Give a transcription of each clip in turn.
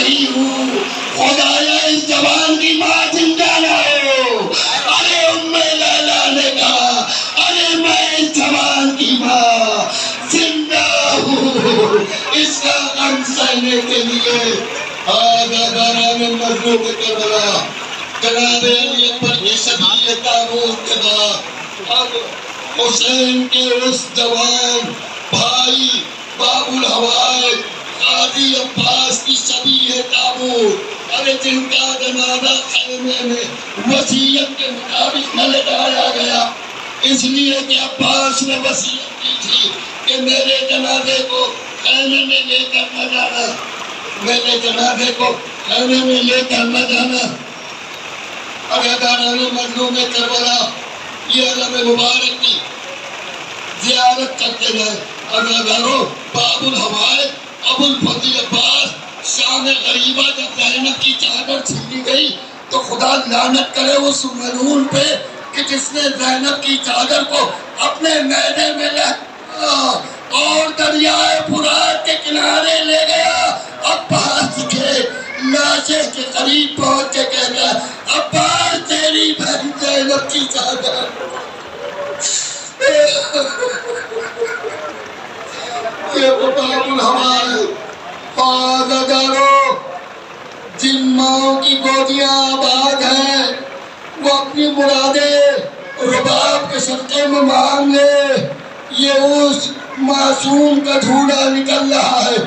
رہی ہوں خدایا اس جوان کی ماں زندہ نہ ہو. ارے ام لیلا نے کہا ارے میں اس جوان کی ماں زندہ ہوں اس کا غم سہنے کے لیے. آزاداران مظلوم کربلا جناب علی اکبر کی شبیہ تابوت کے بعد اب حسین کے اس جوان بھائی باب الہوائے قاضی عباس کی شبیہ تابوت ارے جن کا جنازہ خیمے میں وصیت کے مطابق نہ لگایا گیا اس لیے کہ عباس نے وصیت کی تھی کہ میرے جنازے کو خیمے میں لے کر نہ جانا میرے جنازے کو خیمے میں لے کر نہ جانا. عزاداران مظلوم کربلا یہ علم مبارک کی زیارت کرتے گئے. عزاداروں باب الہوائے ابو الفضل عباس شام غریبہ جب زینب کی چادر چھینی گئی تو خدا لعنت کرے اس ملعون پہ کہ جس نے زینب کی چادر کو اپنے معدے میں لہا اور دریائے فرات کے کنارے لے گیا. عباس کے لاشے کے قریب پہنچ کے کہتا عباس تیری بہن زینب کی چادر. یہ باب الہوائے آزاداروں جن ماں کی گودیاں آباد ہیں وہ اپنی مرادیں رباب کے صدقے میں مانگ لے. یہ اس معصوم کا جھولا نکل رہا ہے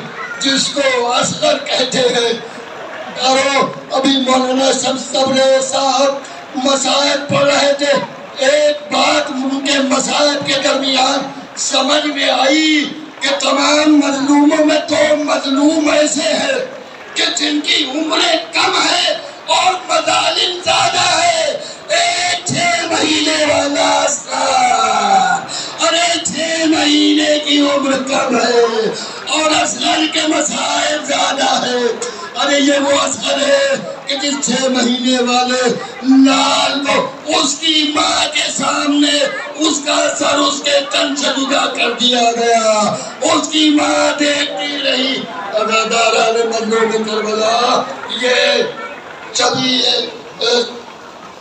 جس کو اصغر کہتے ہیں. ابھی مولانا شمس تبریز صاحب مسائب پڑھ رہے تھے. ایک بات ان کے مسائب کے درمیان سمجھ میں آئی کہ تمام مظلوموں میں دو مظلوم ایسے ہیں کہ جن کی عمریں کم ہے اور مظالم زیادہ ہے. ایک 6 مہینے والا اصغر ارے 6 مہینے کی عمر کم ہے اور اصغر کے مسائب زیادہ ہے. ارے یہ وہ اصغر ہے کہ جس 6 مہینے والے لال کو اس کی ماں کے سامنے اس کا سر اس کے تن سے جدا کر دیا گیا. اس کی ماں دیکھتی رہی. عزاداران مظلوم کربلا یہ شبی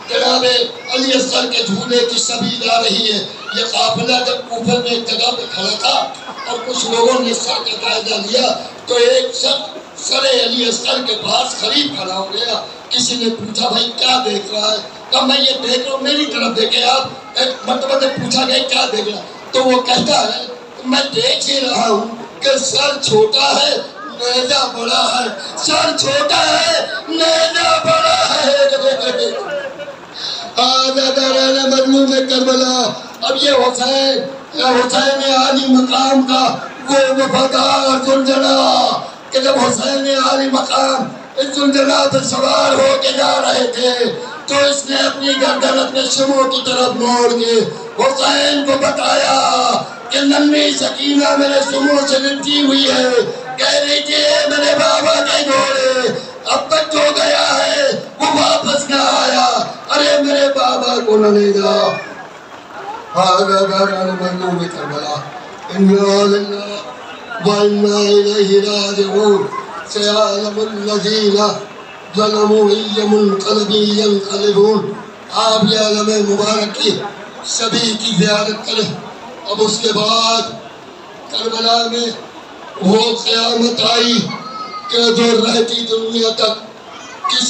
جناب علی اصغر کے جھولے کی شبی لا رہی ہے. یہ قافلہ جب کوفہ میں ایک جگہ پہ کھڑا تھا اور کچھ لوگوں نے سر کا جائزہ لیا تو ایک شخص سر علی اصغر کے پاس قریب کھڑا ہو گیا. کسی نے پوچھا بھائی کیا دیکھ رہا ہے؟ کہا میں یہ دیکھ رہا ہوں میری طرف دیکھے آپ. ایک مرتبہ سے پوچھا گیا کیا دیکھ رہا تو وہ کہتا ہے میں دیکھ ہی رہا ہوں کہ سر چھوٹا ہے نیزہ بڑا ہے. سر چھوٹا ہے نیزہ بڑا ہے. آزاداران مظلوم کربلا اب یہ حسین عالی مقام کا وہ وفادار زلجنا کہ جب حسین عالی مقام اس زلجنا پر سوار ہو کے جا رہے تھے تو اس نے اپنی گردن اپنے شموں کی طرف موڑ کے حسین کو بتایا کہ ننھی سکینہ میرے شموں سے لپٹی ہوئی ہے. کہہ رہی تھی میرے بابا کے گھوڑے اب تک جو گیا ہے وہ واپس نہ آیا. ارے میرے بابا کو نہ لے جا. آزاداران مظلوم کربلا انا للہ وَإِنَّا إِلَيْهِ رَاجِعُونَ سَيَعْلَمُ الَّذِينَ ظَلَمُوا أَيَّ مُنقَلَبٍ يَنقَلِبُونَ. آپ یہ علم مبارک کی شبی کی زیارت کریں. اب اس کے بعد کربلا میں وہ قیامت آئی کہ جو رہتی دنیا تک کس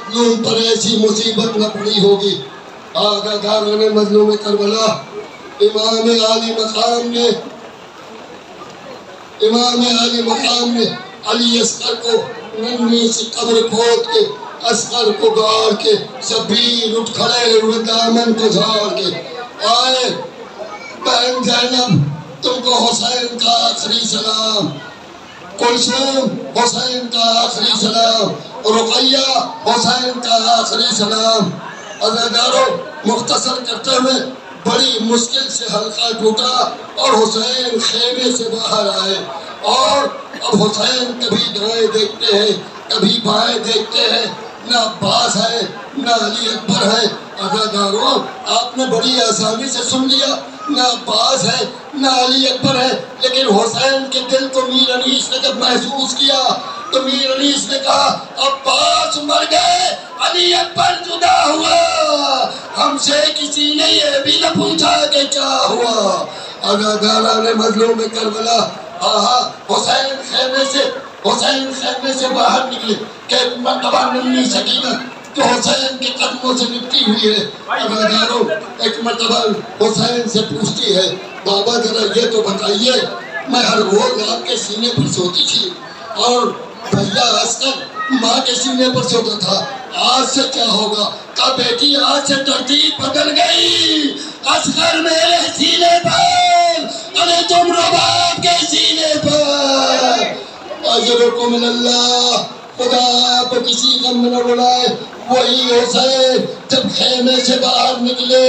مظلوم پر ایسی مصیبت نہ پڑی ہوگی. آزاداران مظلوم کربلا امام علی مقام نے علی اصغر کو ننھی سی قبر کھود کے اصغر کو گاڑ کے شبیر اٹھ کھڑے ہوئے دامن کو جھاڑ کے آئے. بہن زینب تم کو حسین کا آخری سلام. کلثوم حسین کا آخری سلام. رقیہ حسین کا آخری سلام. عزاداروں مختصر کرتے ہوئے بڑی مشکل سے حلقہ ٹوٹا اور حسین خیمے سے باہر آئے اور اب حسین کبھی دائیں دیکھتے ہیں کبھی بائیں دیکھتے ہیں. نہ عباس ہے نہ علی اکبر ہے. عزاداروں آپ نے بڑی آسانی سے سن لیا نہ عباس ہے نہ علی اکبر ہے لیکن حسین کے دل کو میر انیس نے جب محسوس کیا تو میر علی نے کہا عباس مر گئے، علی اکبر جدا ہوا، ہم سے کسی نے یہ بھی نہ پوچھا کہ کیا ہوا۔ اداکارہ نے مظلوم کربلا حسین خیمے سے باہر نکلے کہ مرتبہ ننھی سکینہ جو حسین کے قدموں سے لپٹی ہوئی ہے، اداکاروں ایک مرتبہ حسین سے پوچھتی ہے بابا ذرا یہ تو بتائیے میں ہر روز آپ کے سینے پر سوتی تھی اور بھیا عسکر ماں کے سینے پر سوتا تھا، آج سے کیا ہوگا؟ کہا بیٹی آج سے ترتیب بدل گئی، عسکر میرے سینے پر، ارے تم رباب کے سینے پر۔ اجرکم اللہ، خدا آپ کو کسی غم میں نہ بلائے۔ وہی حسین جب خیمے سے باہر نکلے،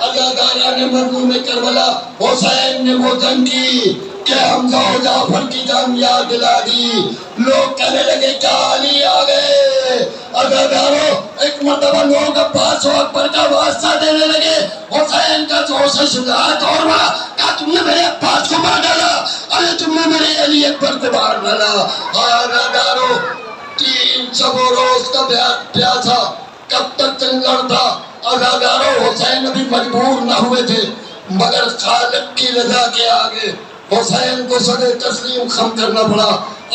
اداکارہ نے مظلوم کربلا حسین نے وہ جنگ کی کہ حمزہ و جعفر کی جنگ یاد دلا دی۔ لوگ کہنے لگے کیا علی آ گئے؟ اداکاروں ایک مرتبہ لوگ عباس و اکبر کا واسطہ دینے لگے، حسین کا زور سے شجاعت اور بڑھا، کہا تم نے میرے عباس کو مار ڈالا، ارے تم نے میرے علی اکبر کو مار ڈالا۔ اداکاروں 300 روز کا پیاسا کب تک جنگ لڑتا؟ اداکاروں حسین ابھی مجبور نہ ہوئے تھے مگر خالق کی رضا کے آگے حسین کو سر تسلیم خم کرنا پڑا۔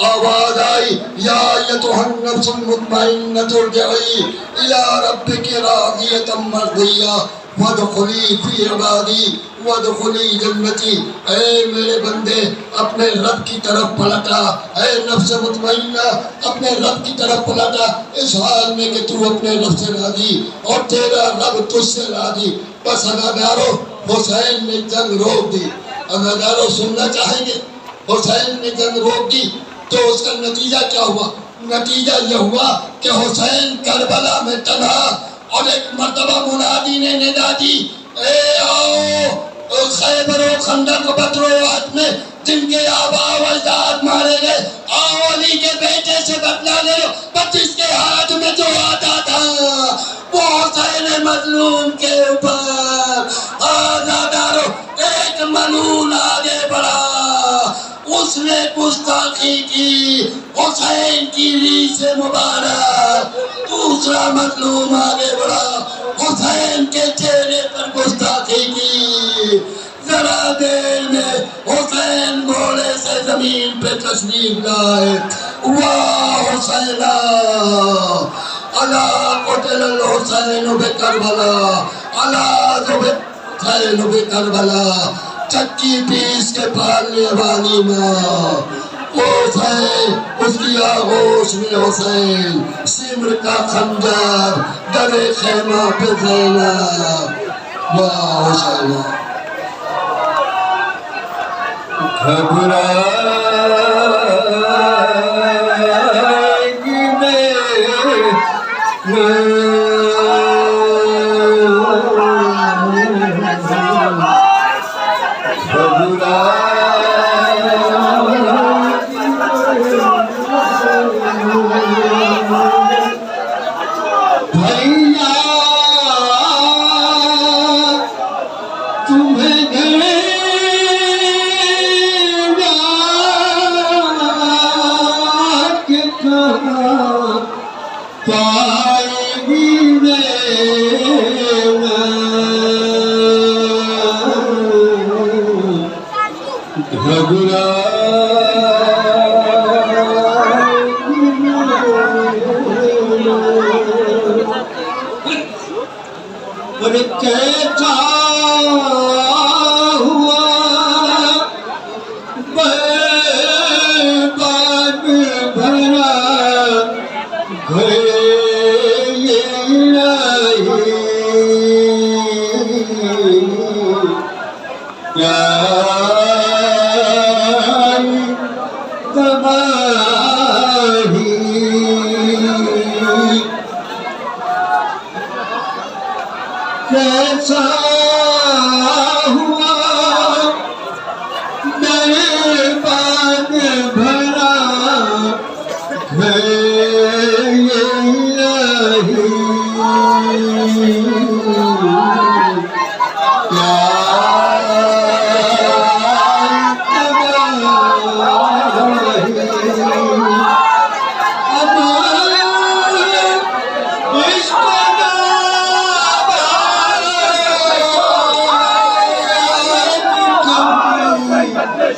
آواز آئی یا ایتھا النفس المطمئنۃ ارجعی الی ربک راضیۃ مرضیہ وادخلی فی عبادی وادخلی جنتی۔ اے میرے بندے اپنے رب کی طرف پلٹا، اے نفس مطمئنہ اپنے رب کی طرف پلٹا، اس حال میں کہ تو اپنے رب سے راضی اور تیرا رب تجھ سے راضی۔ بس اداکاروں حسین نے جنگ روک دی۔ اداکاروں سننا چاہیں گے حسین نے جنگ روک دی تو اس کا نتیجہ کیا ہوا؟ نتیجہ یہ ہوا کہ حسین کربلا میں تنہا، اور ایک مرتبہ منادی نے ندا دی اے آؤ خیبر و خندق و بدر و احد میں جن کے آباء و اجداد مارے گئے، آؤ علی کے بیٹے سے بدلہ لے لو، بس جس کے ہاتھ میں جو آتا تھا وہ حسین مظلوم کے اوپر۔ آزادارو ایک ملعون آگے بڑھا، اس نے گستاخی کی حسین کی ریش مبارک، دوسرا مظلوم آگے بڑھا حسین کے چہرے پر گستاخی کی۔ ذرا دیر میں حسین گھوڑے سے زمین پہ تشریف لائے۔ واہ حسینہ الا قتل الحسین بکربلا، الا حسین بکربلا، چکی پیس کے پالنے والی ماں حسین، اس کی آغوش میں حسین، سمر کا خنجر گلے خیمہ پہ زینب۔ واہ حسینہ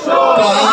تو